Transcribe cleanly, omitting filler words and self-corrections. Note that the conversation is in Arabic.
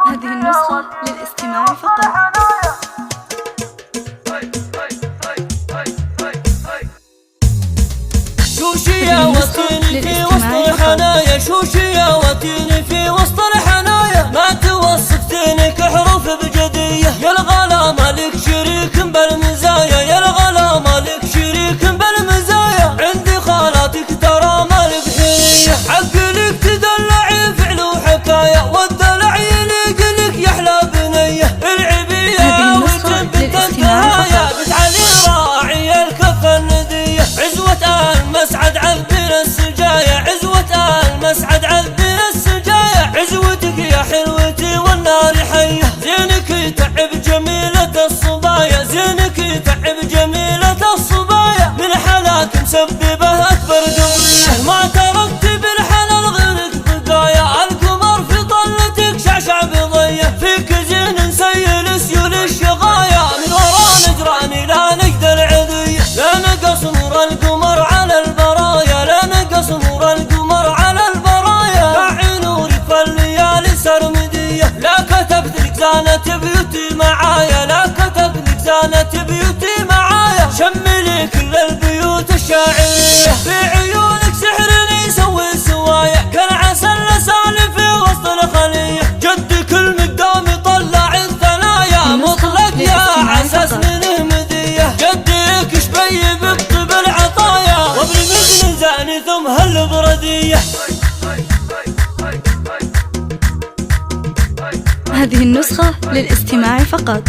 هذه النسخة للاستماع فقط. شوشي يا وطني في وسط الحنايا، شوشي يا وطني في وسط الحنايا، ما توصفتنك حروف بجدية، يا الغلا مالك شريك بالمزايا، يا الغلا مالك شريك بالمزايا، عندي خالاتك ترى مالك حرية، عقلك تدلعي فعل وحكاية، والدلع يليق لك يحلى بنية، العبية وتنبت النهاية، بتعلي راعي الكفة الندية، عزوة المسعد عذبنا السجايا، عزوة المسعد عذبنا السجايا، عزوتك يا حلوتي والنار حية، زينك يتعب جميلة الصبايا، زينك يتعب جميلة الصبايا، من حلاك مسببه أكبر قضية، ما تركت بالحلال غيرك بقايا، القمر في طلتك شعشع بضية، فيك زين نسيل سيول الشغايا، من ورا نجراني لا نقدر عذية، لا نقص نور القمر على البرايا، لا نقص نور القمر على البرايا، لا نورك فالليالي سرمدية، لا كتبت لك زانة بيوتي معايا، لا كتبت لك زانة بيوتي معايا، شملي كل البيوت الشاعرية، في عيونك سحرني يسوي سوايا، كالعسل لسالي في وسط الخلية، جدك المقدام طلع الثنايا، مطلق يا عساس من مدية، جدك شبي بطب العطايا، وبالمثل زاني ثم هالبردية. هذه النسخة للاستماع فقط.